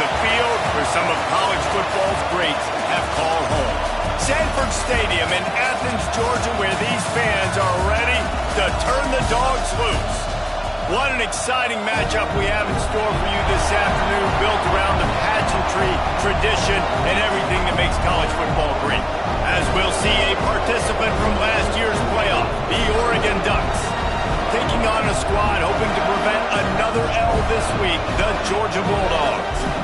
the field where some of college football's greats have called home. Sanford Stadium in Athens, Georgia, where these fans are ready to turn the dogs loose. What an exciting matchup we have in store for you this afternoon, built around the pageantry, tradition, and everything that makes college football great. As we'll see a participant from last year's playoff, the Oregon Ducks, taking on a squad hoping to prevent another L this week, the Georgia Bulldogs.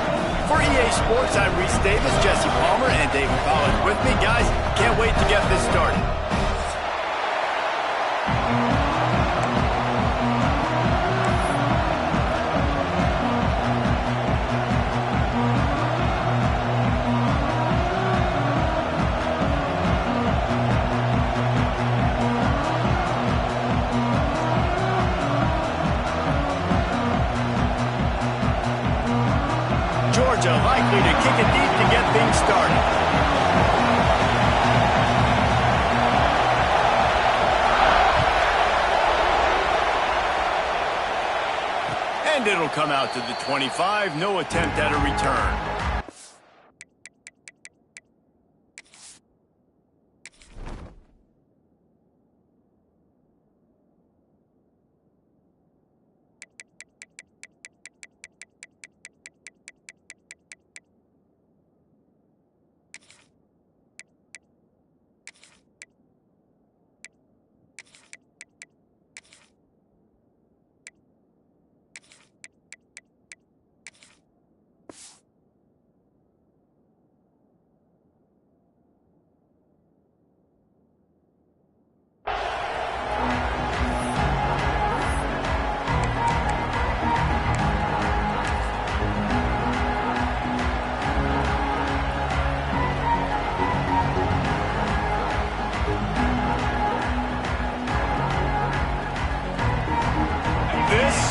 For EA Sports, I'm Reese Davis, Jesse Palmer, and David Collins with me. Guys, can't wait to get this started. Georgia likely to kick it deep to get things started. And it'll come out to the 25. No attempt at a return.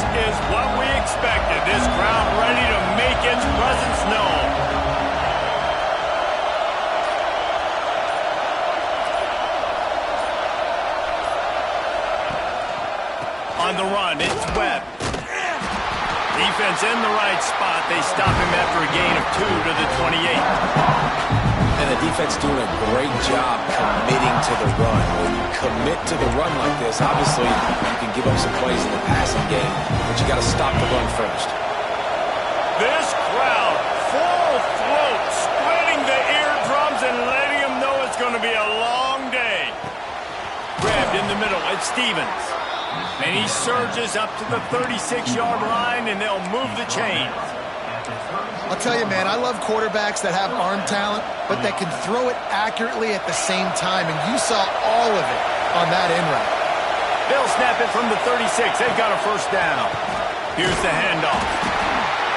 Is what we expected. This crowd ready to make its presence known. On the run, it's Webb. Defense in the right spot. They stop him after a gain of 2 to the 28. And the defense doing a great job committing to the run. When you commit to the run like this, obviously you can give up some plays in the passing game, but you got to stop the run first. This crowd, full throat, splitting the eardrums and letting them know it's going to be a long day. Grabbed in the middle, it's Stevens. And he surges up to the 36-yard line, and they'll move the chains. I'll tell you, man, I love quarterbacks that have arm talent, but that can throw it accurately at the same time, and you saw all of it on that end route. They'll snap it from the 36. They've got a first down. Here's the handoff.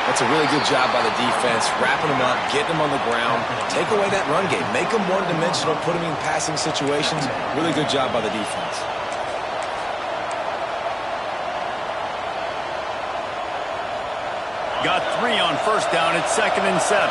That's a really good job by the defense, wrapping them up, getting them on the ground. Take away that run game. Make them one-dimensional, put them in passing situations. Really good job by the defense. Got 3 on first down. It's 2nd and 7.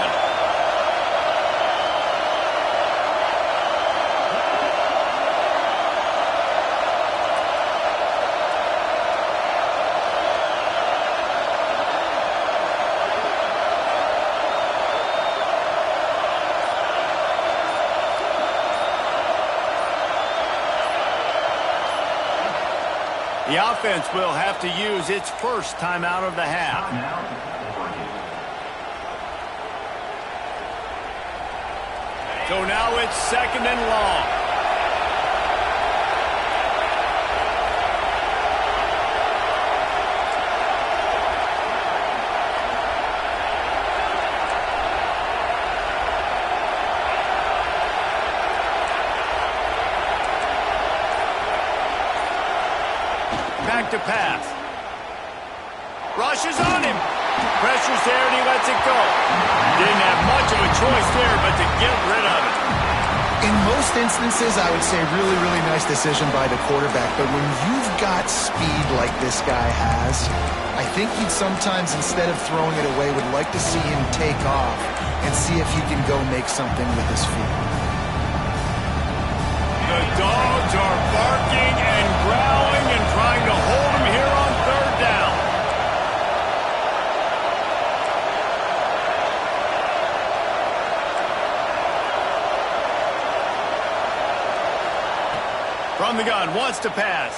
The offense will have to use its first timeout of the half. So now it's 2nd and long. Back to pass. Rushes on him. Pressure's there and he lets it go. Didn't have much of a choice there but to get rid of it. In most instances, I would say really, really nice decision by the quarterback. But when you've got speed like this guy has, I think he'd sometimes, instead of throwing it away, would like to see him take off and see if he can go make something with his feet. The dogs are barking and growling and trying to hold him here on 3rd down. to pass.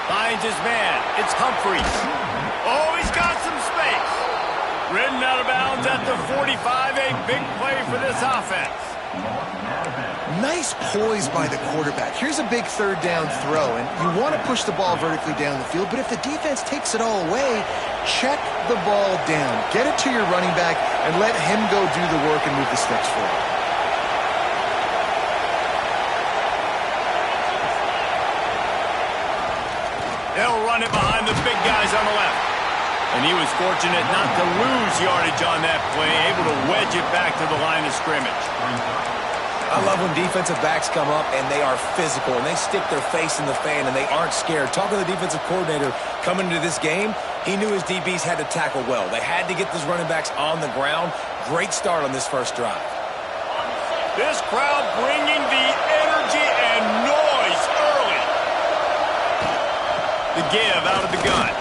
Finds his man. It's Humphries. Oh, he's got some space. Ridden out of bounds at the 45. A big play for this offense. Nice poise by the quarterback. Here's a big third down throw, and you want to push the ball vertically down the field, but if the defense takes it all away, check the ball down. Get it to your running back and let him go do the work and move the sticks forward. They'll run it behind the big guys on the left. And he was fortunate not to lose yardage on that play, able to wedge it back to the line of scrimmage. I love when defensive backs come up and they are physical and they stick their face in the fan and they aren't scared. Talking to the defensive coordinator coming into this game, he knew his DBs had to tackle well. They had to get those running backs on the ground. Great start on this first drive. This crowd bringing the energy and noise early. The give out of the gun.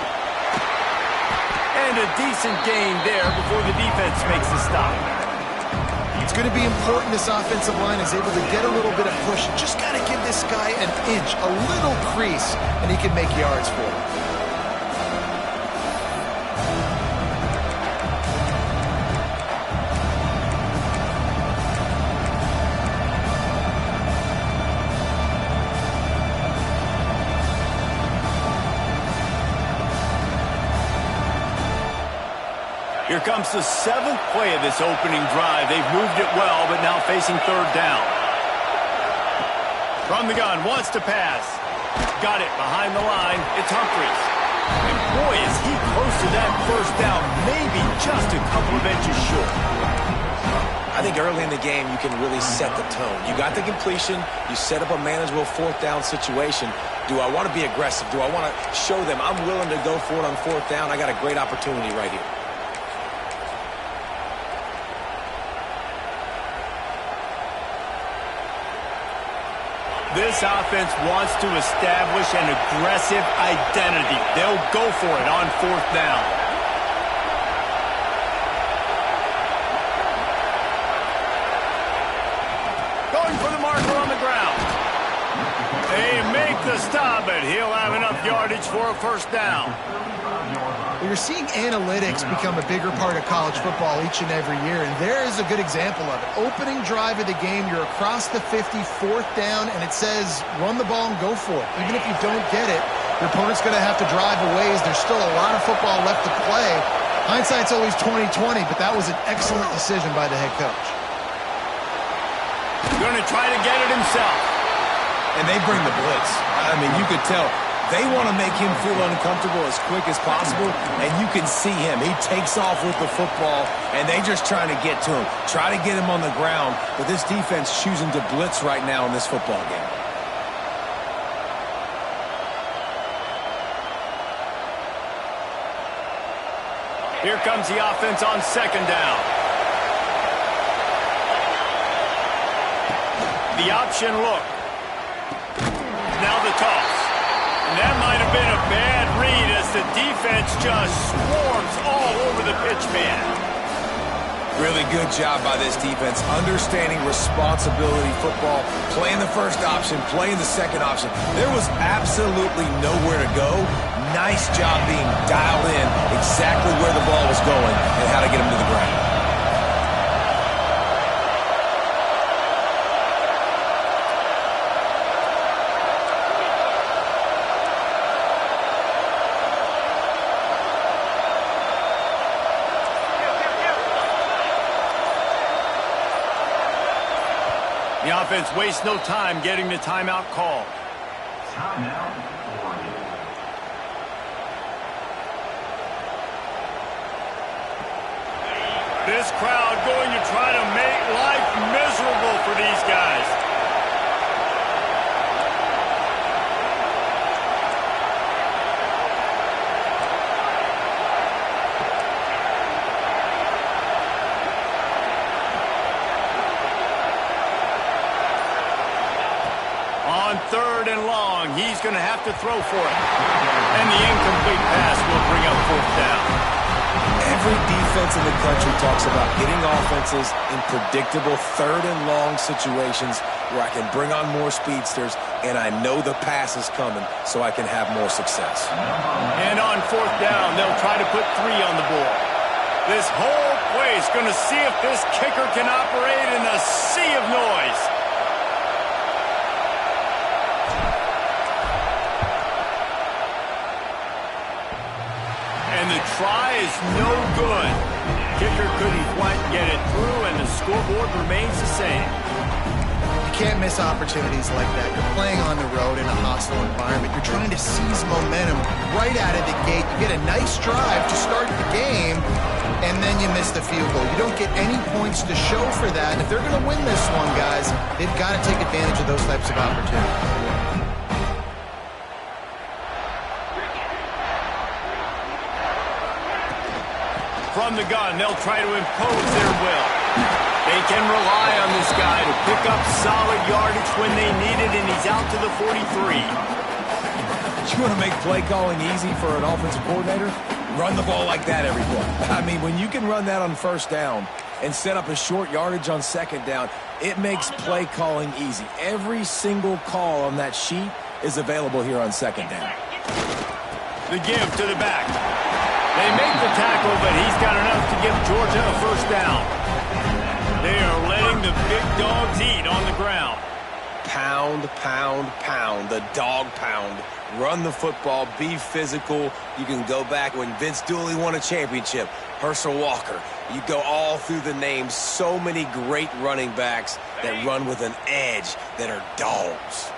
And a decent gain there before the defense makes the stop. It's going to be important this offensive line is able to get a little bit of push. Just got to give this guy an inch, a little crease, and he can make yards for it. Here comes the 7th play of this opening drive. They've moved it well, but now facing third down. From the gun, wants to pass. Got it behind the line. It's Humphries. And boy, is he close to that first down. Maybe just a couple of inches short. I think early in the game, you can really set the tone. You got the completion. You set up a manageable fourth down situation. Do I want to be aggressive? Do I want to show them I'm willing to go for it on fourth down? I got a great opportunity right here. This offense wants to establish an aggressive identity. They'll go for it on fourth down. Going for the marker on the ground. They make the stop, but he'll have enough yardage for a first down. You're seeing analytics become a bigger part of college football each and every year, and there is a good example of it. Opening drive of the game, you're across the 50, fourth down, and it says run the ball and go for it. Even if you don't get it, your opponent's going to have to drive a ways. There's still a lot of football left to play. Hindsight's always 20/20, but that was an excellent decision by the head coach. Going to try to get it himself. And they bring the blitz. I mean, you could tell. They want to make him feel uncomfortable as quick as possible, and you can see him. He takes off with the football, and they just trying to get to him, try to get him on the ground, but this defense choosing to blitz right now in this football game. Here comes the offense on second down. The option look. Now the toss. And that might have been a bad read as the defense just swarms all over the pitch man. Really good job by this defense, understanding responsibility football, playing the first option, playing the second option. There was absolutely nowhere to go. Nice job being dialed in exactly where the ball was going and how to get him to the ground. The offense wastes no time getting the timeout call. This crowd going to try to make life miserable for these guys. On third and long, he's going to have to throw for it. And the incomplete pass will bring up fourth down. Every defense in the country talks about getting offenses in predictable third and long situations where I can bring on more speedsters and I know the pass is coming so I can have more success. And on fourth down, they'll try to put 3 on the board. This whole place going to see if this kicker can operate in a sea of noise. And the try is no good. Kicker couldn't quite get it through, and the scoreboard remains the same. You can't miss opportunities like that. You're playing on the road in a hostile environment. You're trying to seize momentum right out of the gate. You get a nice drive to start the game, and then you miss the field goal. You don't get any points to show for that. And if they're going to win this one, guys, they've got to take advantage of those types of opportunities. From the gun, they'll try to impose their will. They can rely on this guy to pick up solid yardage when they need it, and he's out to the 43. You want to make play calling easy for an offensive coordinator? Run the ball like that every play. I mean, when you can run that on first down and set up a short yardage on second down, it makes play calling easy. Every single call on that sheet is available here on second down. The give to the back. They make the tackle, but he's got enough to give Georgia a first down. They are letting the big dogs eat on the ground. Pound, pound, pound, the dog pound. Run the football, be physical. You can go back when Vince Dooley won a championship, Herschel Walker. You go all through the names. So many great running backs that run with an edge that are dogs.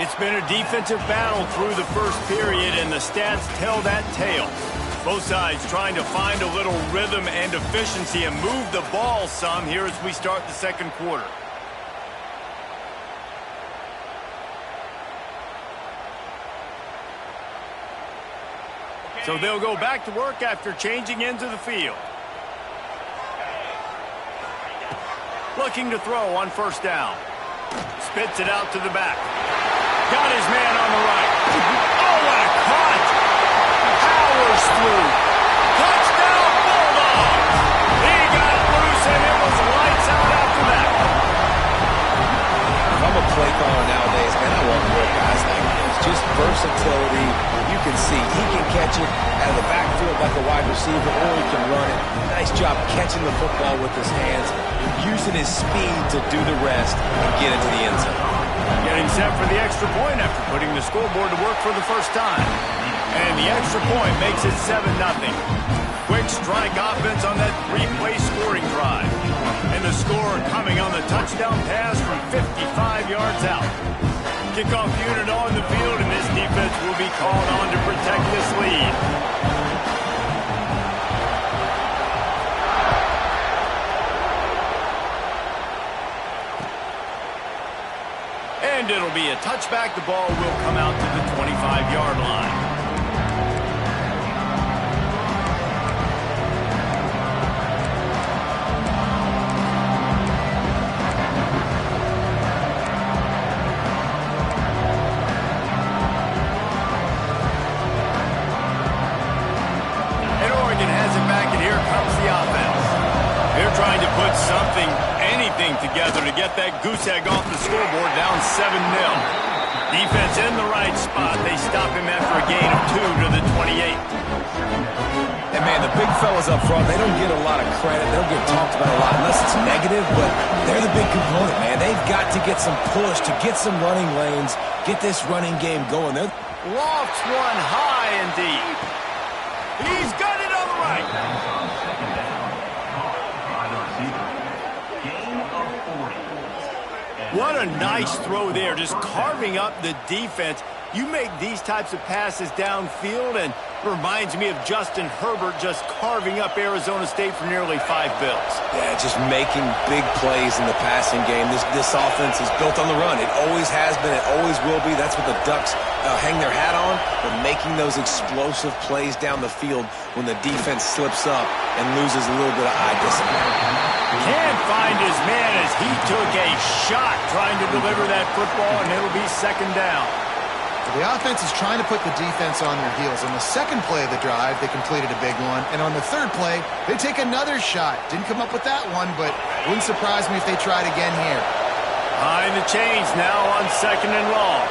It's been a defensive battle through the first period, and the stats tell that tale. Both sides trying to find a little rhythm and efficiency and move the ball some here as we start the second quarter. So they'll go back to work after changing into the field. Looking to throw on first down. Spits it out to the back. Got his man on the right. Oh, what a cut! Powers through. Touchdown, Bulldogs! He got loose, and it was lights out after that. If I'm a play caller nowadays, man, I want more guys like this. Just versatility. You can see he can catch it out of the backfield like a wide receiver, or he can run it. Nice job catching the football with his hands, using his speed to do the rest and get into the end zone. Getting set for the extra point after putting the scoreboard to work for the first time. And the extra point makes it 7-0. Quick strike offense on that 3-play scoring drive. And the score coming on the touchdown pass from 55 yards out. Kickoff unit on the field, and this defense will be called on to protect this lead. And it'll be a touchback. The ball will come out to the 25-yard line. And Oregon has it back, and here comes the offense. They're trying to put anything together to get that goose egg off the scoreboard, down 7-0. Defense in the right spot. They stop him after a gain of 2 to the 28. And, man, the big fellas up front, they don't get a lot of credit. They don't get talked about a lot unless it's negative, but they're the big component, man. They've got to get some push, to get some running lanes, get this running game going. Lofts one high and deep. He's got it on the right. What a nice throw there, just carving up the defense. You make these types of passes downfield, and it reminds me of Justin Herbert just carving up Arizona State for nearly 5 bills. Yeah, just making big plays in the passing game. This offense is built on the run. It always has been. It always will be. That's what the Ducks hang their hat on, but making those explosive plays down the field when the defense slips up and loses a little bit of eye discipline. Can't find his man as he took a shot trying to deliver that football, and it'll be second down. The offense is trying to put the defense on their heels. On the second play of the drive, they completed a big one. And on the third play, they take another shot. Didn't come up with that one, but wouldn't surprise me if they tried again here. Behind the chains now on 2nd and long.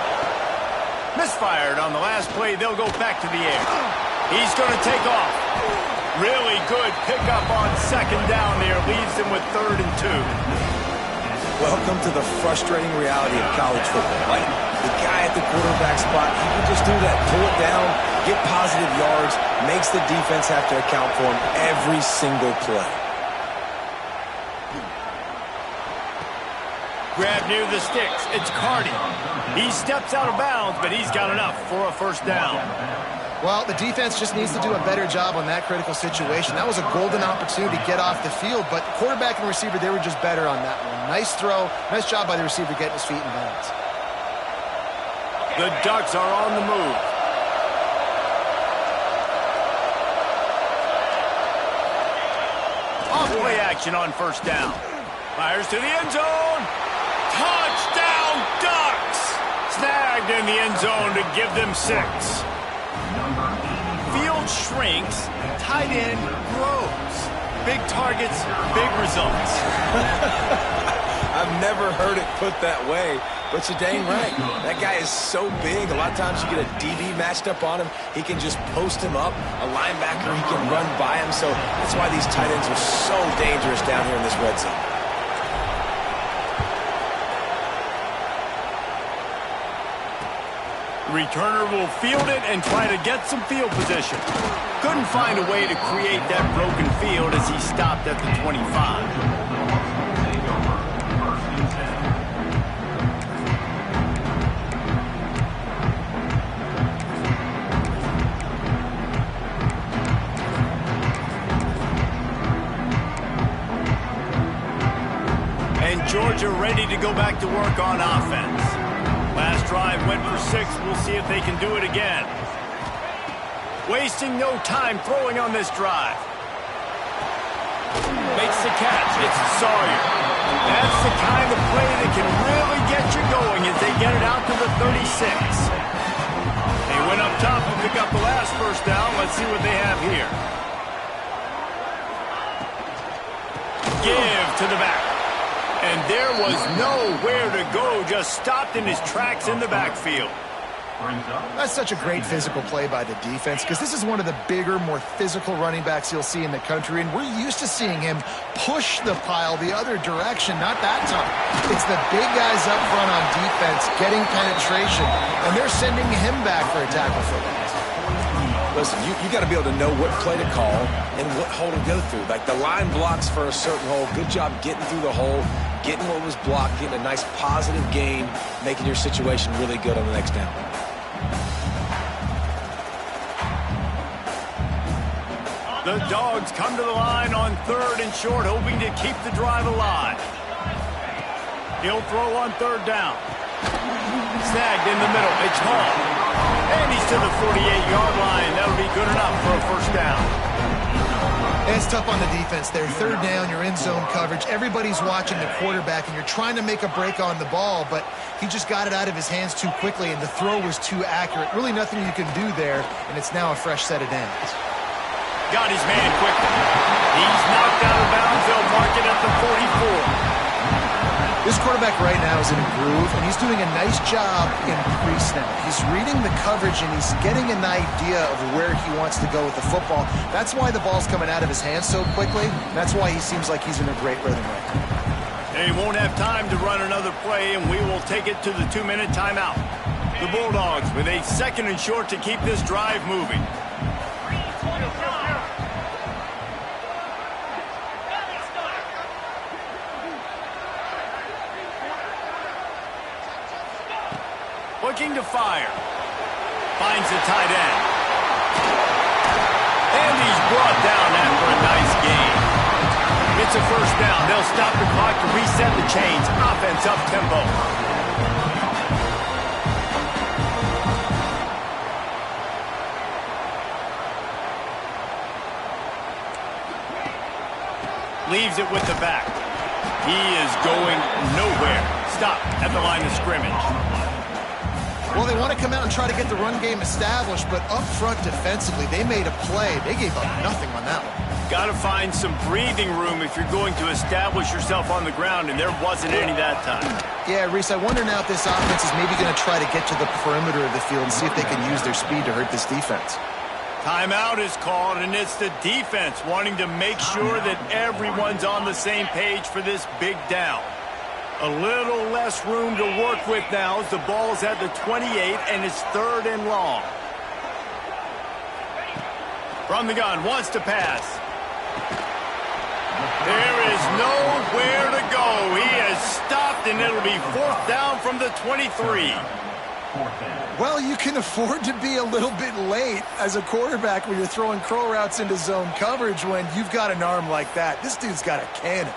Misfired on the last play. They'll go back to the air. He's going to take off. Really good pickup on 2nd down there. Leaves them with 3rd and 2. Welcome to the frustrating reality of college football. Like, the guy at the quarterback spot, he can just do that. Pull it down, get positive yards, makes the defense have to account for him every single play. Grab near the sticks. It's Cardi. He steps out of bounds, but he's got enough for a 1st down. Well, the defense just needs to do a better job on that critical situation. That was a golden opportunity to get off the field, but the quarterback and the receiver, they were just better on that one. Nice throw. Nice job by the receiver getting his feet in bounds. The Ducks are on the move. Off play action on 1st down. Fires to the end zone. Touchdown, Ducks! Snagged in the end zone to give them 6. Field shrinks, tight end grows. Big targets, big results. I've never heard it put that way, but you're dang right. That guy is so big. A lot of times you get a DB matched up on him. He can just post him up. A linebacker, he can run by him. So that's why these tight ends are so dangerous down here in this red zone. Returner will field it and try to get some field position. Couldn't find a way to create that broken field as he stopped at the 25. And Georgia ready to go back to work on offense. Last drive went for 6. We'll see if they can do it again. Wasting no time throwing on this drive. Makes the catch. It's Sawyer. That's the kind of play that can really get you going as they get it out to the 36. They went up top to pick up the last 1st down. Let's see what they have here. Give to the back. And there was nowhere to go, just stopped in his tracks in the backfield. That's such a great physical play by the defense because this is one of the bigger, more physical running backs you'll see in the country, and we're used to seeing him push the pile the other direction, not that time. It's the big guys up front on defense getting penetration, and they're sending him back for a tackle for loss. Listen, you got to be able to know what play to call and what hole to go through. Like the line blocks for a certain hole. Good job getting through the hole, getting what was blocked, getting a nice positive gain, making your situation really good on the next down. The Dogs come to the line on 3rd and short, hoping to keep the drive alive. He'll throw on 3rd down. Snagged in the middle. It's Hall. And he's to the 48-yard line. That'll be good enough for a 1st down. It's tough on the defense there. 3rd down, you're in zone coverage. Everybody's watching the quarterback, and you're trying to make a break on the ball, but he just got it out of his hands too quickly, and the throw was too accurate. Really nothing you can do there, and it's now a fresh set of downs. Got his man quickly. He's knocked out of bounds. They'll mark it at the 44. This quarterback right now is in a groove, and he's doing a nice job in pre-snap. He's reading the coverage, and he's getting an idea of where he wants to go with the football. That's why the ball's coming out of his hands so quickly. That's why he seems like he's in a great rhythm right now. They won't have time to run another play, and we will take it to the 2-minute timeout. The Bulldogs with a 2nd and short to keep this drive moving. Looking to fire. Finds the tight end. And he's brought down after a nice gain. It's a 1st down. They'll stop the clock to reset the chains. Offense up tempo. Leaves it with the back. He is going nowhere. Stop at the line of scrimmage. Well, they want to come out and try to get the run game established, but up front defensively, they made a play. They gave up nothing on that one. Got to find some breathing room if you're going to establish yourself on the ground, and there wasn't any that time. Yeah, Reese, I wonder now if this offense is maybe going to try to get to the perimeter of the field and see if they can use their speed to hurt this defense. Timeout is called, and it's the defense wanting to make sure that everyone's on the same page for this big down. A little less room to work with now as the ball's at the 28, and it's 3rd and long. From the gun, wants to pass. There is nowhere to go. He has stopped, and it'll be 4th down from the 23. Well, you can afford to be a little bit late as a quarterback when you're throwing crow routes into zone coverage when you've got an arm like that. This dude's got a cannon.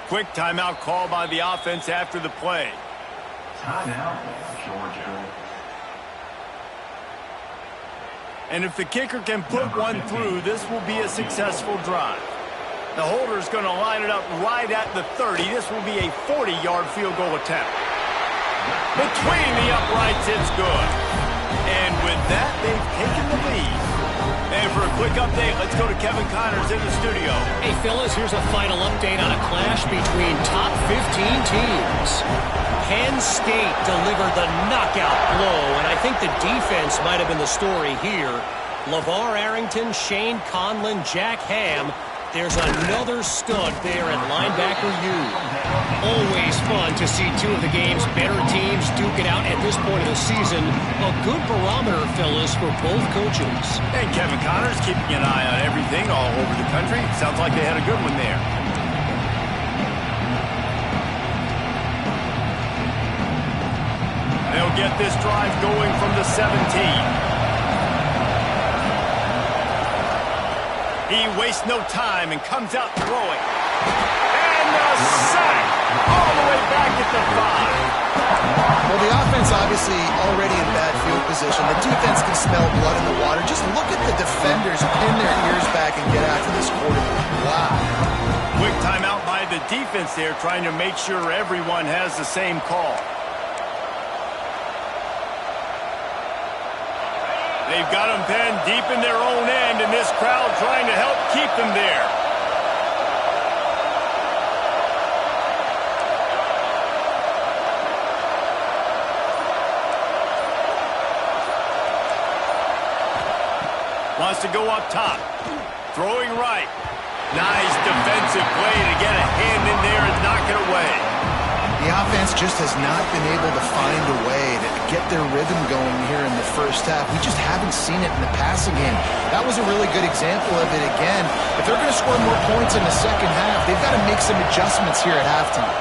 Quick timeout call by the offense after the play. Timeout, Georgia. And if the kicker can put one through, this will be a successful drive. The holder's going to line it up right at the 30. This will be a 40-yard field goal attempt. Between the uprights, it's good. And with that, they've taken the lead. And for a quick update, let's go to Kevin Connors in the studio. Hey, fellas, here's a final update on a clash between top 15 teams. Penn State delivered the knockout blow, and I think the defense might have been the story here. LeVar Arrington, Shane Conlon, Jack Ham. There's another stud there at linebacker U. Always fun to see two of the game's better teams duke it out at this point of the season. A good barometer, fellas, for both coaches. And Kevin Connors keeping an eye on everything all over the country. Sounds like they had a good one there. They'll get this drive going from the 17. He wastes no time and comes out throwing. And the sack all the way back at the 5. Well, the offense obviously already in bad field position. The defense can smell blood in the water. Just look at the defenders pin their ears back and get after this quarterback. Wow. Quick timeout by the defense there, trying to make sure everyone has the same call. They've got them pinned deep in their own end, and this crowd trying to help keep them there. Wants to go up top. Throwing right. Nice defensive play to get a hand in there and knock it away. The offense just has not been able to find a way to get their rhythm going here in the first half. We just haven't seen it in the passing game. That was a really good example of it again. If they're going to score more points in the second half, they've got to make some adjustments here at halftime.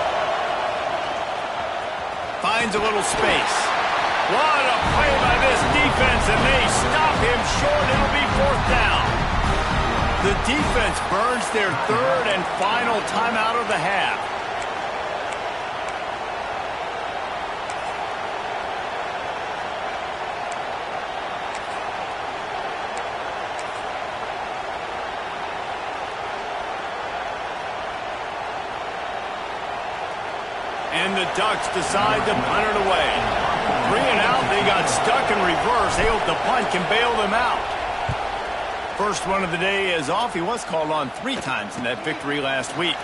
Finds a little space. What a play by this defense, and they stop him short. It'll be 4th down. The defense burns their 3rd and final timeout of the half. And the Ducks decide to punt it away. 3 and out, they got stuck in reverse. They hope the punt can bail them out. First one of the day is off. He was called on 3 times in that victory last week.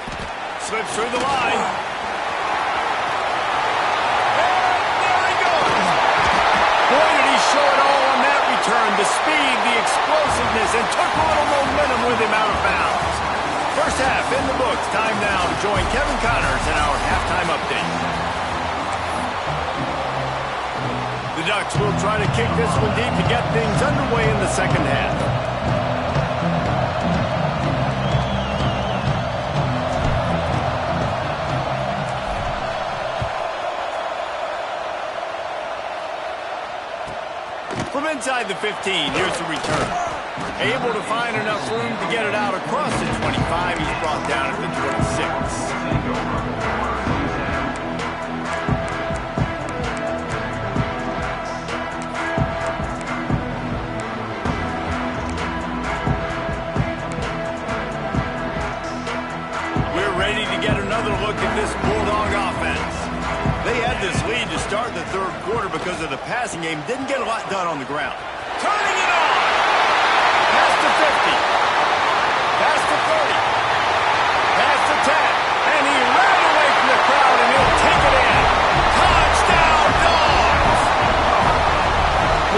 Slips through the line. And there he goes. Boy, did he show it all on that return. The speed, the explosiveness, and took a little momentum with him out of bounds. First half in the books. Time now to join Kevin Connors in our halftime update. The Ducks will try to kick this one deep to get things underway in the second half. From inside the 15, here's the return. Able to find enough room to get it out across the 25. He's brought down at the 26. Ready to get another look at this Bulldog offense. They had this lead to start the third quarter because of the passing game. Didn't get a lot done on the ground. Turning it on! Pass to 50. Pass to 30. Pass to 10. And he ran away from the crowd, and he'll take it in. Touchdown, Dogs!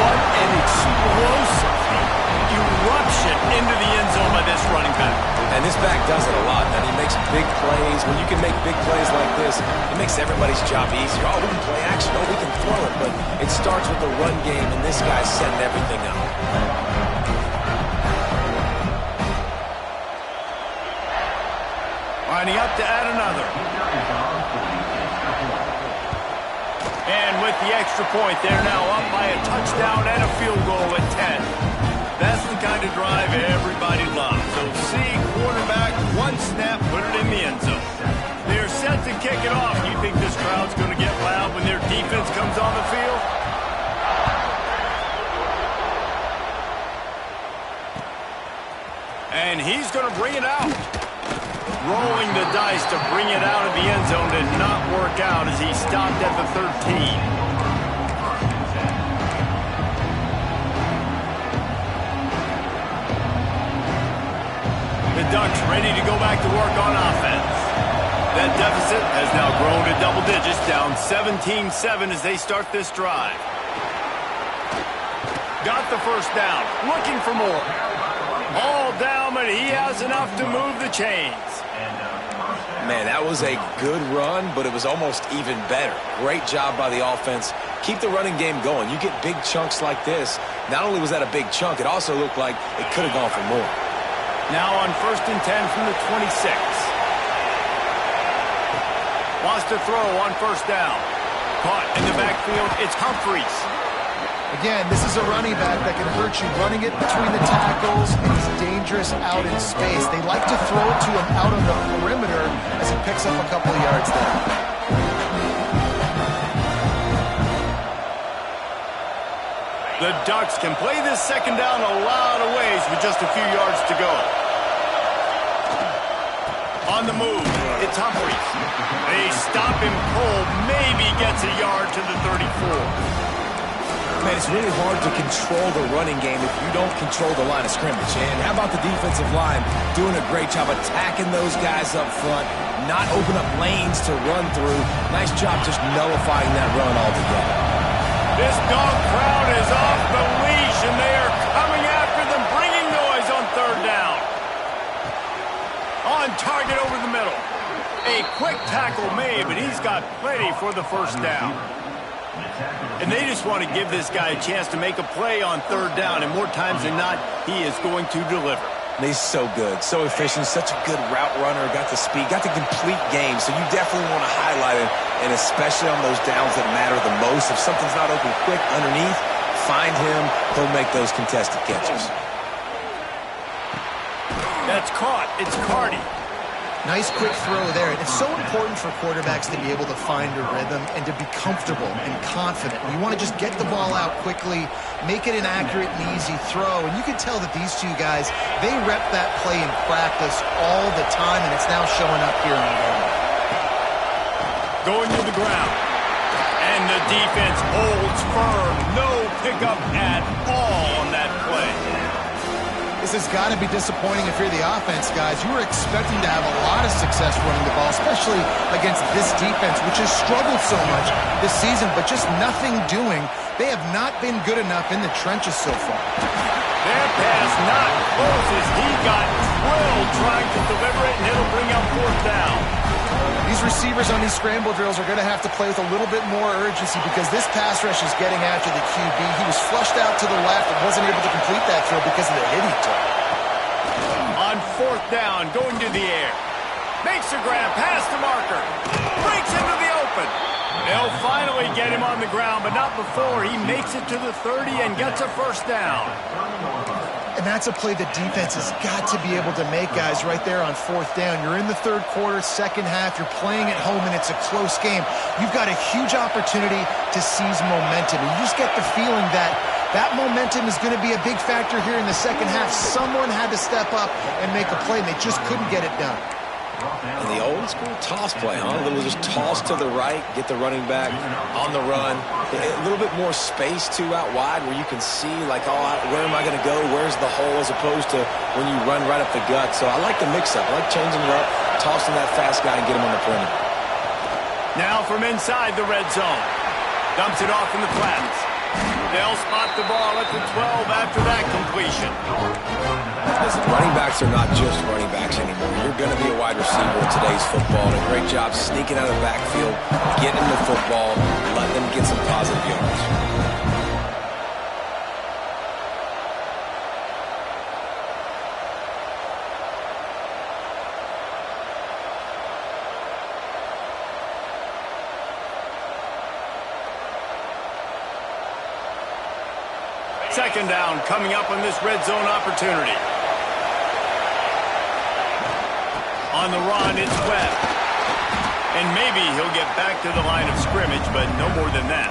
What an explosive eruption into the end zone by this running back. And this back does it a lot, man. He makes big plays. When you can make big plays like this, it makes everybody's job easier. Oh, we can play action. Oh, we can throw it. But it starts with the run game, and this guy's setting everything up. Lining up to add another. And with the extra point, they're now up by a touchdown and a field goal at 10. That's the kind of drive everybody loves. So see, quarterback, one snap, put it in the end zone. They're set to kick it off. You think this crowd's going to get loud when their defense comes on the field? And he's going to bring it out. Rolling the dice to bring it out of the end zone did not work out as he stopped at the 13. The Ducks ready to go back to work on offense. That deficit has now grown to double digits, down 17-7 as they start this drive. Got the first down, looking for more. All down, but he has enough to move the chains. Man, that was a good run, but it was almost even better. Great job by the offense. Keep the running game going. You get big chunks like this. Not only was that a big chunk, it also looked like it could have gone for more. Now on 1st and 10 from the 26. Wants to throw on first down. Caught in the backfield, it's Humphries. Again, this is a running back that can hurt you running it between the tackles, and he's dangerous out in space. They like to throw it to him out on the perimeter as he picks up a couple of yards there. The Ducks can play this second down a lot of ways with just a few yards to go. On the move, it's Humphries. They stop him cold, maybe gets a yard to the 34. Man, it's really hard to control the running game if you don't control the line of scrimmage. And how about the defensive line doing a great job attacking those guys up front, not open up lanes to run through. Nice job just nullifying that run altogether. This dog crowd is off the leash, and they are coming after them, bringing noise on third down. On target over the middle. A quick tackle made, but he's got plenty for the first down. And they just want to give this guy a chance to make a play on third down, and more times than not, he is going to deliver. He's so good, so efficient, such a good route runner, got the speed, got the complete game, so you definitely want to highlight it, and especially on those downs that matter the most. If something's not open quick underneath, find him, he'll make those contested catches. That's caught. It's Cardi. Nice quick throw there. It's so important for quarterbacks to be able to find a rhythm and to be comfortable and confident. You want to just get the ball out quickly, make it an accurate and easy throw. And you can tell that these two guys, they rep that play in practice all the time, and it's now showing up here on the game. Going to the ground. And the defense holds firm. No pickup at all on that play. This has got to be disappointing if you're the offense, guys. You were expecting to have a lot of success running the ball, especially against this defense, which has struggled so much this season, but just nothing doing. They have not been good enough in the trenches so far. That pass not close as he got drilled trying to deliver it, and it'll bring up fourth down. These receivers on these scramble drills are going to have to play with a little bit more urgency because this pass rush is getting after the QB. He was flushed out to the left and wasn't able to complete that throw because of the hit he took. On fourth down, going to the air. Makes a grab, pass to Marker. Breaks into the open. They'll finally get him on the ground, but not before he makes it to the 30 and gets a first down. And that's a play the defense has got to be able to make, guys, right there on fourth down. You're in the third quarter, second half. You're playing at home, and it's a close game. You've got a huge opportunity to seize momentum. And you just get the feeling that that momentum is going to be a big factor here in the second half. Someone had to step up and make a play, and they just couldn't get it done. And the old school toss play, huh? A little just toss to the right, get the running back on the run. A little bit more space, too, out wide where you can see, like, oh, where am I going to go? Where's the hole? As opposed to when you run right up the gut. So I like the mix-up. I like changing it up, tossing that fast guy and get him on the perimeter. Now from inside the red zone. Dumps it off in the flats. They'll spot the ball at the 12 after that completion. Listen, running backs are not just running backs anymore. You're going to be a wide receiver in today's football. And a great job sneaking out of the backfield, getting the football, letting them get some positive yards. Second down coming up on this red zone opportunity. On the run, it's Webb. And maybe he'll get back to the line of scrimmage, but no more than that.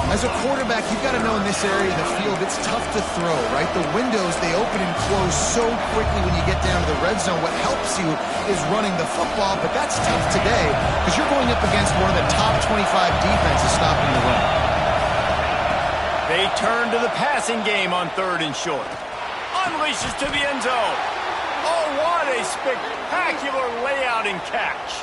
As a quarterback, you've got to know in this area of the field, it's tough to throw, right? The windows, they open and close so quickly when you get down to the red zone. What helps you is running the football, but that's tough today because you're going up against one of the top 25 defenses stopping the run. They turn to the passing game on third and short. Unleashes to the end zone. Oh, what a spectacular layout and catch.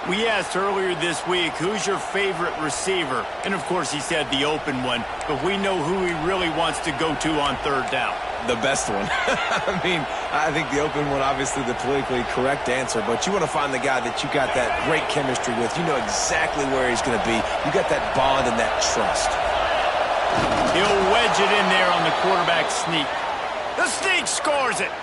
We asked earlier this week, who's your favorite receiver? And, of course, he said the open one. But we know who he really wants to go to on third down. The best one. I mean, I think the open one, obviously the politically correct answer, but you want to find the guy that you got that great chemistry with. You know exactly where he's going to be. You got that bond and that trust. He'll wedge it in there on the quarterback sneak. The sneak scores it.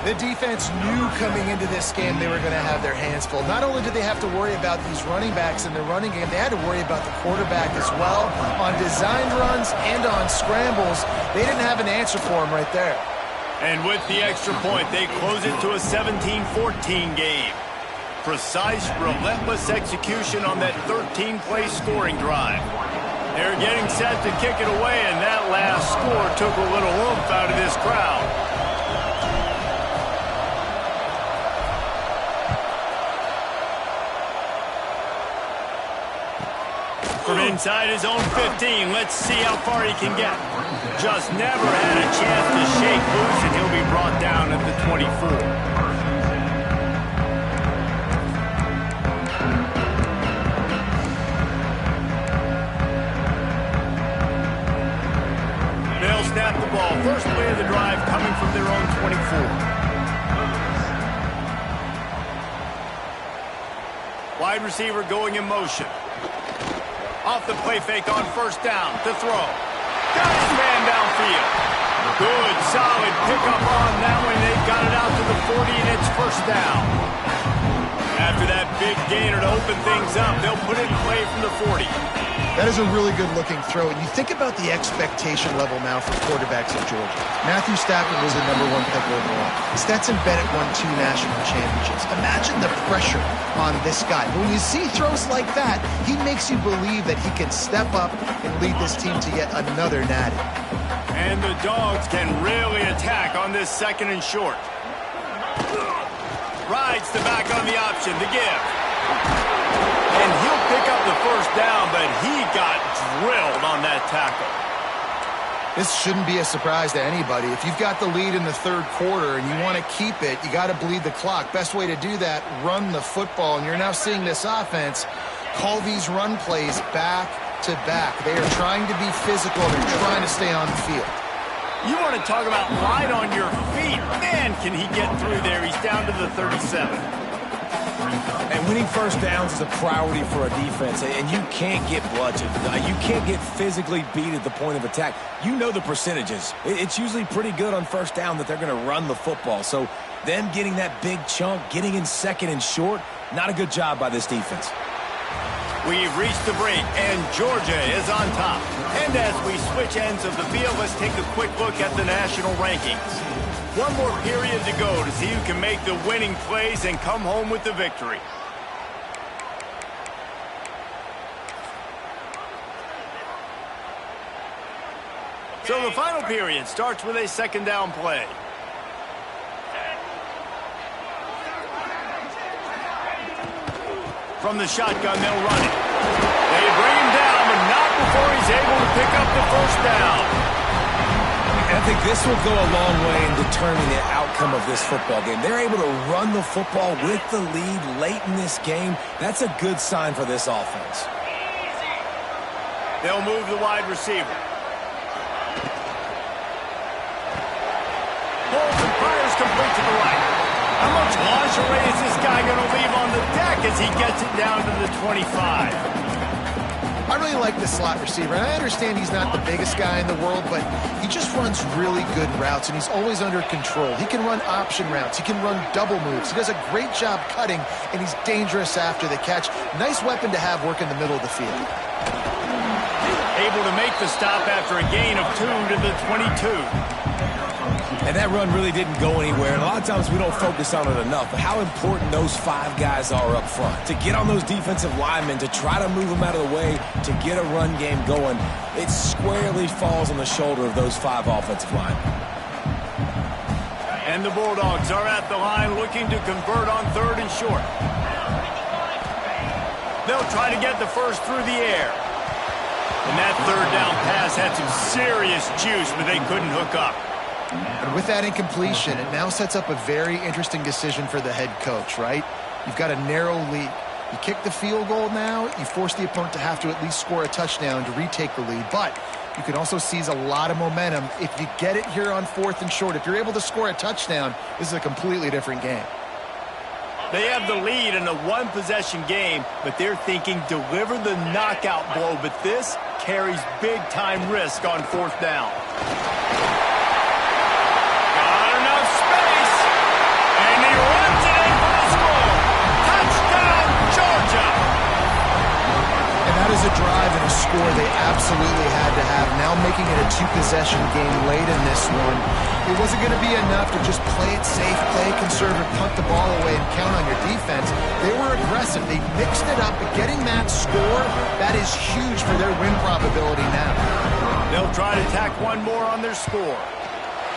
The defense knew coming into this game they were going to have their hands full. Not only did they have to worry about these running backs in the running game, they had to worry about the quarterback as well. On designed runs and on scrambles, they didn't have an answer for him right there. And with the extra point, they close it to a 17-14 game. Precise, relentless execution on that 13-play scoring drive. They're getting set to kick it away, and that last score took a little oomph out of this crowd. From inside his own 15, let's see how far he can get. Just never had a chance to shake loose, and he'll be brought down at the 24. Snap the ball. First play of the drive coming from their own 24. Wide receiver going in motion. Off the play fake on first down to throw. Got his man downfield. Good, solid pickup on that one. They've got it out to the 40, and it's first down. After that big gainer to open things up, they'll put it in play from the 40. That is a really good-looking throw. And you think about the expectation level now for quarterbacks at Georgia. Matthew Stafford was the #1 pick overall. Stetson Bennett won 2 national championships. Imagine the pressure on this guy. But when you see throws like that, he makes you believe that he can step up and lead this team to yet another natty. And the Dogs can really attack on this second and short. Rides the back on the option, the give. And he'll pick up the first down, but he got drilled on that tackle. This shouldn't be a surprise to anybody. If you've got the lead in the third quarter and you want to keep it, you got to bleed the clock. Best way to do that, run the football. And you're now seeing this offense call these run plays back to back. They are trying to be physical. They're trying to stay on the field. You want to talk about light on your feet. Man, can he get through there. He's down to the 37. And winning first downs is a priority for a defense, and you can't get bludgeoned. You can't get physically beat at the point of attack. You know the percentages. It's usually pretty good on first down that they're going to run the football. So them getting that big chunk, getting in second and short, not a good job by this defense. We've reached the break, and Georgia is on top. And as we switch ends of the field, let's take a quick look at the national rankings. One more period to go to see who can make the winning plays and come home with the victory. So the final period starts with a second down play. From the shotgun, they'll run it. They bring him down, but not before he's able to pick up the first down. I think this will go a long way in determining the outcome of this football game. They're able to run the football with the lead late in this game. That's a good sign for this offense. They'll move the wide receiver. Holds and fires complete to the right. How much lingerie is this guy going to leave on the deck as he gets it down to the 25? I really like the slot receiver, and I understand he's not the biggest guy in the world, but he just runs really good routes, and he's always under control. He can run option routes. He can run double moves. He does a great job cutting, and he's dangerous after the catch. Nice weapon to have work in the middle of the field. Able to make the stop after a gain of 2 to the 22. And that run really didn't go anywhere. And a lot of times we don't focus on it enough. But how important those 5 guys are up front. To get on those defensive linemen, to try to move them out of the way, to get a run game going, it squarely falls on the shoulder of those 5 offensive linemen. And the Bulldogs are at the line looking to convert on 3rd and short. They'll try to get the first through the air. And that 3rd down pass had some serious juice, but they couldn't hook up. And with that incompletion, it now sets up a very interesting decision for the head coach, right? You've got a narrow lead. You kick the field goal now, you force the opponent to have to at least score a touchdown to retake the lead. But you can also seize a lot of momentum if you get it here on 4th and short. If you're able to score a touchdown, this is a completely different game. They have the lead in a one-possession game, but they're thinking deliver the knockout blow. But this carries big-time risk on 4th down. That is a drive and a score they absolutely had to have. Now making it a 2-possession game late in this one. It wasn't going to be enough to just play it safe, play it conservative, punt the ball away, and count on your defense. They were aggressive. They mixed it up, but getting that score, that is huge for their win probability now. They'll try to tack one more on their score.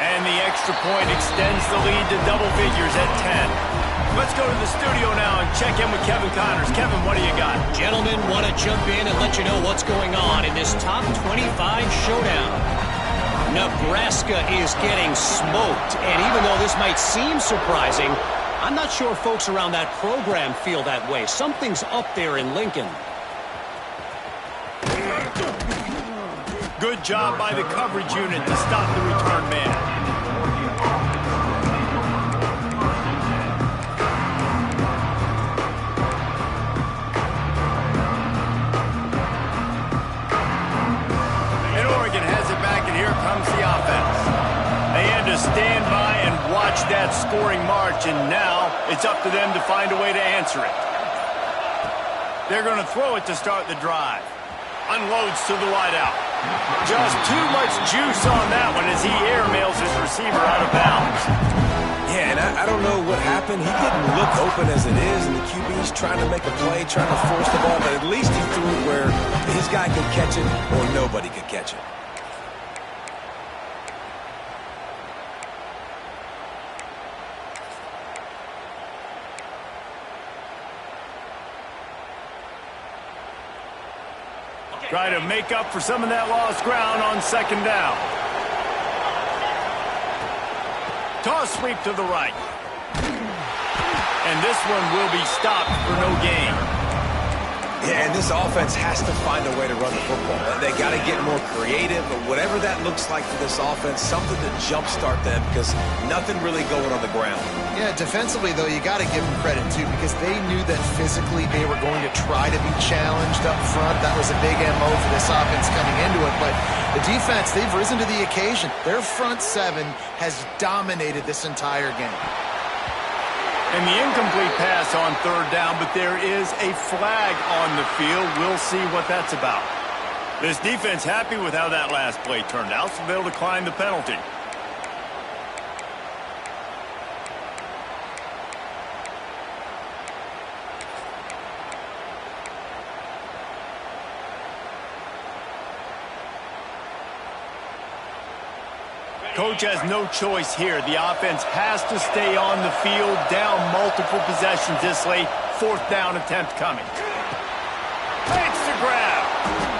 And the extra point extends the lead to double figures at 10. Let's go to the studio now and check in with Kevin Connors. Kevin, what do you got? Gentlemen, want to jump in and let you know what's going on in this top 25 showdown. Nebraska is getting smoked, and even though this might seem surprising, I'm not sure folks around that program feel that way. Something's up there in Lincoln. Good job by the coverage unit to stop the return man. Here comes the offense. They had to stand by and watch that scoring march, and now it's up to them to find a way to answer it. They're going to throw it to start the drive. Unloads to the wideout. Just too much juice on that one as he airmails his receiver out of bounds. Yeah, and I don't know what happened. He didn't look open as it is, and the QB's trying to make a play, trying to force the ball, but at least he threw it where his guy could catch it or nobody could catch it. Try to make up for some of that lost ground on 2nd down. Toss sweep to the right. And this one will be stopped for no gain. Yeah, and this offense has to find a way to run the football. They got to get more creative, but whatever that looks like for this offense, something to jumpstart them because nothing really going on the ground. Yeah, defensively, though, you got to give them credit, too, because they knew that physically they were going to try to be challenged up front. That was a big MO for this offense coming into it, but the defense, they've risen to the occasion. Their front 7 has dominated this entire game. And the incomplete pass on third down, but there is a flag on the field. We'll see what that's about. This defense happy with how that last play turned out, so they'll decline the penalty. Coach has no choice here. The offense has to stay on the field, down multiple possessions this late. Fourth down attempt coming. Takes the grab.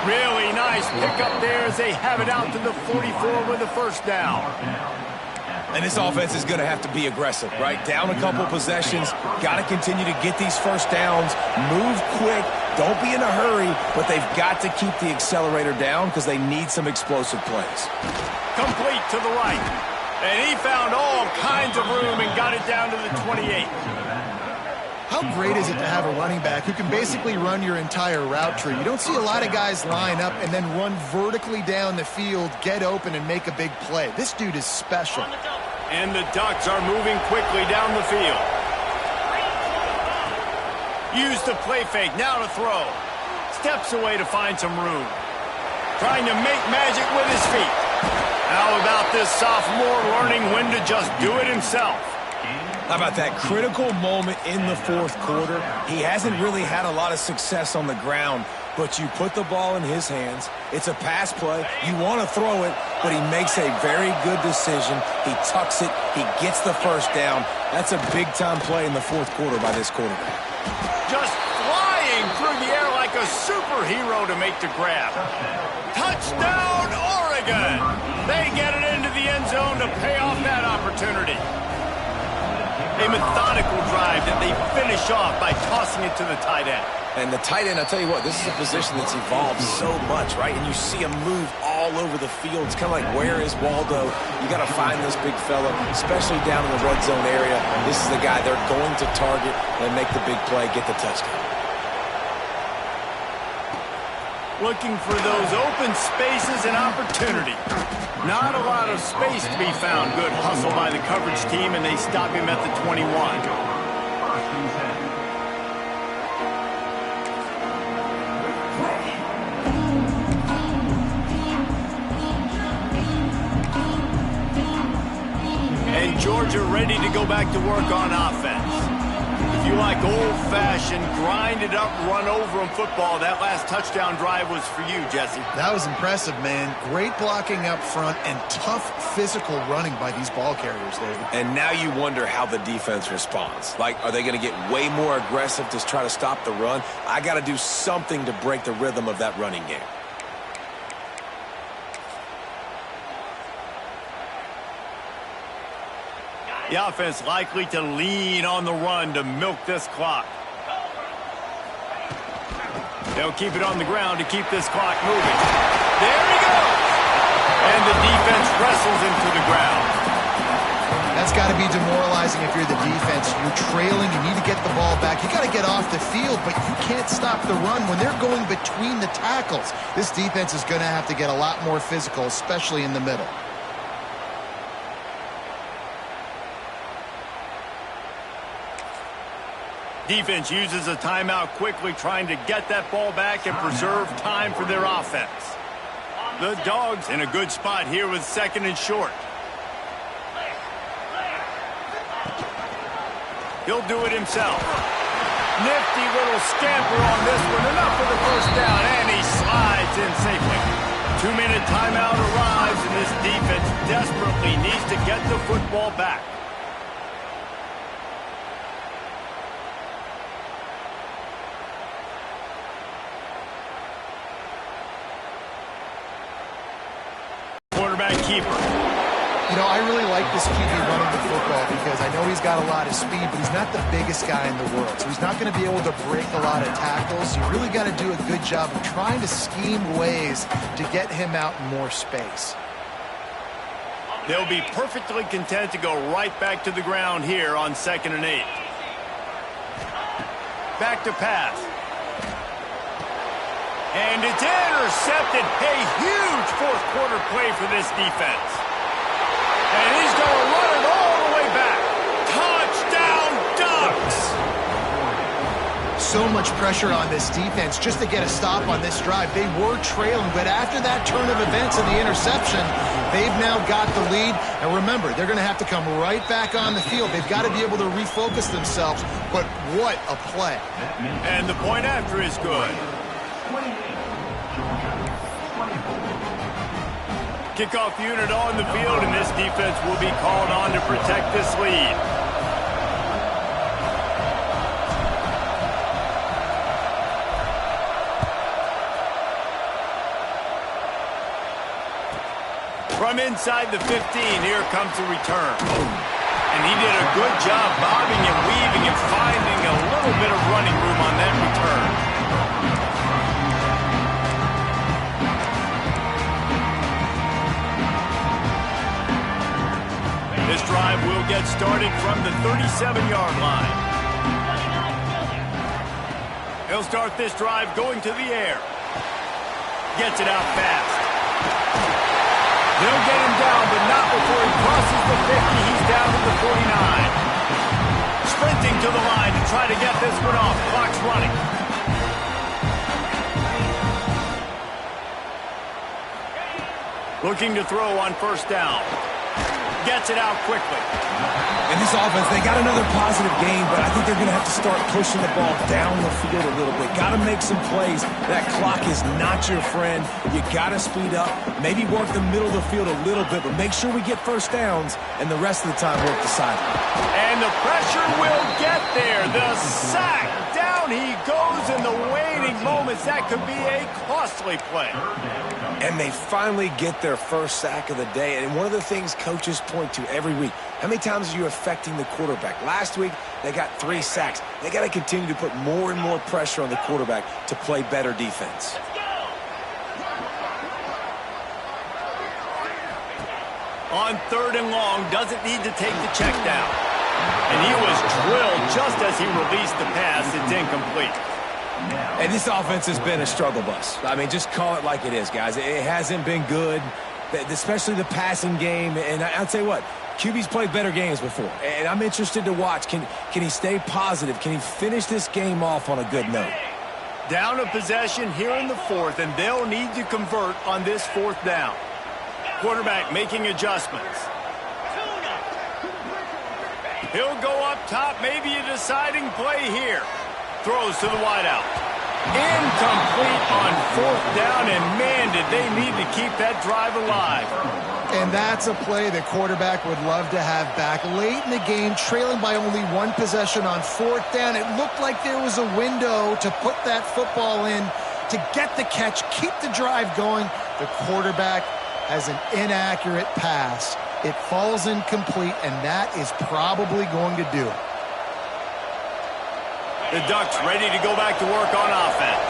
Really nice pickup there as they have it out to the 44 with a first down. And this offense is going to have to be aggressive, right? Down a couple possessions. Got to continue to get these first downs. Move quick. Don't be in a hurry, but they've got to keep the accelerator down because they need some explosive plays. Complete to the right. And he found all kinds of room and got it down to the 28. How great is it to have a running back who can basically run your entire route tree? You don't see a lot of guys line up and then run vertically down the field, get open, and make a big play. This dude is special. And the Ducks are moving quickly down the field. Use the play fake, now to throw. Steps away to find some room. Trying to make magic with his feet. How about this sophomore learning when to just do it himself? How about that critical moment in the fourth quarter? He hasn't really had a lot of success on the ground, but you put the ball in his hands. It's a pass play. You want to throw it, but he makes a very good decision. He tucks it. He gets the first down. That's a big-time play in the fourth quarter by this quarterback. Just flying through the air like a superhero to make the grab. Touchdown, Oregon! They get it into the end zone to pay off that opportunity. A methodical drive that they finish off by tossing it to the tight end. And the tight end, I'll tell you what, this is a position that's evolved so much, right? And you see him move all over the field. It's kind of like, where is Waldo? You got to find this big fella, especially down in the red zone area. This is the guy they're going to target and make the big play, get the touchdown. Looking for those open spaces and opportunity. Not a lot of space to be found. Good hustle by the coverage team, and they stop him at the 21. And Georgia ready to go back to work on offense. If you like old-fashioned, grind-it-up, run-over-'em football, that last touchdown drive was for you, Jesse. That was impressive, man. Great blocking up front and tough physical running by these ball carriers, David. And now you wonder how the defense responds. Like, are they going to get way more aggressive to try to stop the run? I got to do something to break the rhythm of that running game. The offense likely to lean on the run to milk this clock. They'll keep it on the ground to keep this clock moving. There he goes! And the defense wrestles him to the ground. That's got to be demoralizing if you're the defense. You're trailing, you need to get the ball back. You got to get off the field, but you can't stop the run when they're going between the tackles. This defense is going to have to get a lot more physical, especially in the middle. Defense uses a timeout quickly, trying to get that ball back and preserve time for their offense. The Dogs in a good spot here with second and short. He'll do it himself. Nifty little scamper on this one. Enough for the first down, and he slides in safely. 2-minute timeout arrives, and this defense desperately needs to get the football back. Keeper. You know, I really like this QB running the football because I know he's got a lot of speed, but he's not the biggest guy in the world. So he's not going to be able to break a lot of tackles. You really got to do a good job of trying to scheme ways to get him out in more space. They'll be perfectly content to go right back to the ground here on 2nd and 8. Back to pass. And it's intercepted. A huge fourth quarter play for this defense. And he's going to run it all the way back. Touchdown, Ducks! much pressure on this defense just to get a stop on this drive. They were trailing, but after that turn of events and the interception, they've now got the lead. And remember, they're going to have to come right back on the field. They've got to be able to refocus themselves, but what a play. And the point after is good. Kickoff unit on the field, and this defense will be called on to protect this lead. From inside the 15, here comes the return. And he did a good job bobbing and weaving and finding a little bit of running room on that return. This drive will get started from the 37-yard line. He'll start this drive going to the air. Gets it out fast. They'll get him down, but not before he crosses the 50. He's down to the 49. Sprinting to the line to try to get this one off. Clock's running. Looking to throw on first down. Gets it out quickly. In this offense, they got another positive game, but I think they're going to have to start pushing the ball down the field a little bit. Got to make some plays. That clock is not your friend. You got to speed up. Maybe work the middle of the field a little bit, but make sure we get first downs, and the rest of the time work the sideline. And the pressure will get there. The sack. Down he goes in the waiting moments. That could be a costly play. And they finally get their first sack of the day. And one of the things coaches point to every week, how many times are you affecting the quarterback? Last week, they got 3 sacks. They got to continue to put more and more pressure on the quarterback to play better defense. On 3rd and long, doesn't need to take the check down. And he was drilled just as he released the pass. It's incomplete. And this offense has been a struggle bus. I mean, just call it like it is, guys. It hasn't been good, especially the passing game. And I'll tell you what, QB's played better games before. And I'm interested to watch. Can he stay positive? Can he finish this game off on a good note? Down a possession here in the 4th, and they'll need to convert on this 4th down. Quarterback making adjustments. He'll go up top, maybe a deciding play here. Throws to the wideout. Incomplete on 4th down, and man, did they need to keep that drive alive. And that's a play the quarterback would love to have back. Late in the game, trailing by only 1 possession on 4th down. It looked like there was a window to put that football in, to get the catch, keep the drive going. The quarterback has an inaccurate pass. It falls incomplete, and that is probably going to do it. The Ducks ready to go back to work on offense.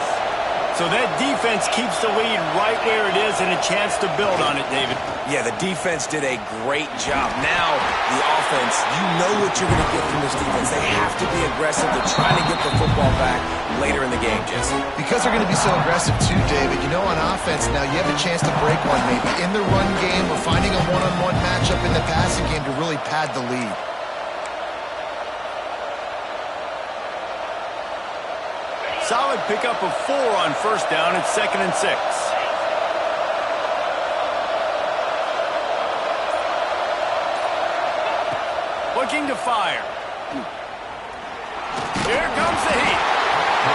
So that defense keeps the lead right where it is and a chance to build on it, David. Yeah, the defense did a great job. Now, the offense, you know what you're going to get from this defense. They have to be aggressive to try to get the football back later in the game, Jesse. Because they're going to be so aggressive too, David. You know, on offense now, you have a chance to break one maybe in the run game or finding a one-on-one matchup in the passing game to really pad the lead. Solid pickup of 4 on first down. It's 2nd and 6. Looking to fire. Here comes the heat.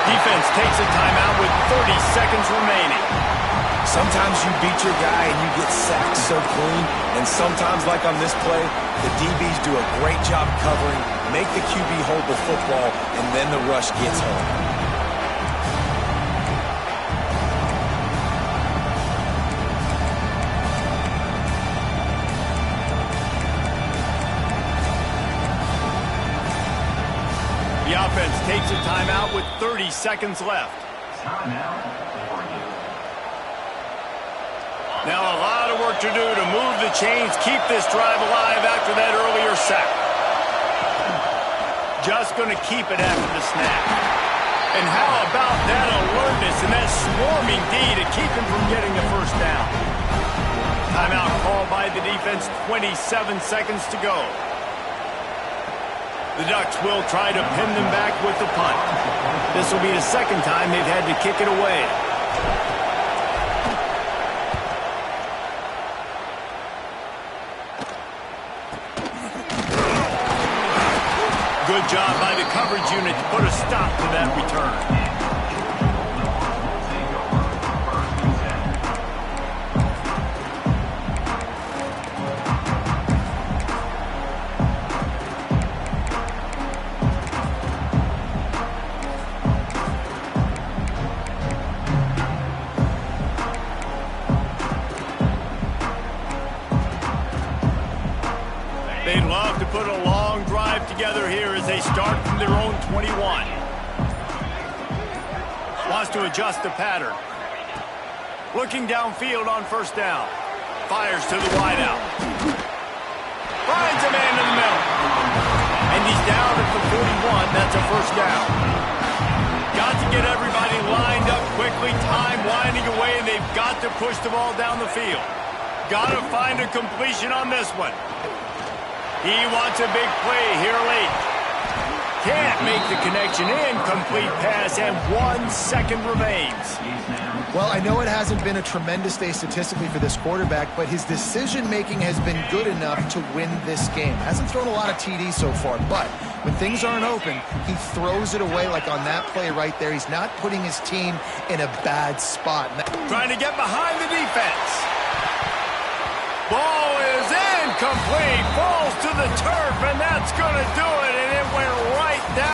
Defense takes a timeout with 30 seconds remaining. Sometimes you beat your guy and you get sacked so clean, and sometimes, like on this play, the DBs do a great job covering, make the QB hold the football, and then the rush gets home. The offense takes a timeout with 30 seconds left. Now a lot of work to do to move the chains, keep this drive alive after that earlier sack. Just going to keep it after the snap. And how about that alertness and that swarming D to keep him from getting the first down? Timeout called by the defense, 27 seconds to go. The Ducks will try to pin them back with the punt. This will be the second time they've had to kick it away. Good job by the coverage unit to put a stop to that return. They'd love to put a long drive together here as they start from their own 21. Wants to adjust the pattern. Looking downfield on first down. Fires to the wideout. Finds a man in the middle. And he's down at the 41. That's a first down. Got to get everybody lined up quickly. Time winding away, and they've got to push the ball down the field. Got to find a completion on this one. He wants a big play here late. Can't make the connection. Incomplete pass, and 1 second remains. Well, I know it hasn't been a tremendous day statistically for this quarterback, but his decision-making has been good enough to win this game. Hasn't thrown a lot of TDs so far, but when things aren't open, he throws it away like on that play right there. He's not putting his team in a bad spot. Trying to get behind the defense. Ball is incomplete. Falls to the turf, and that's going to do it, and it went right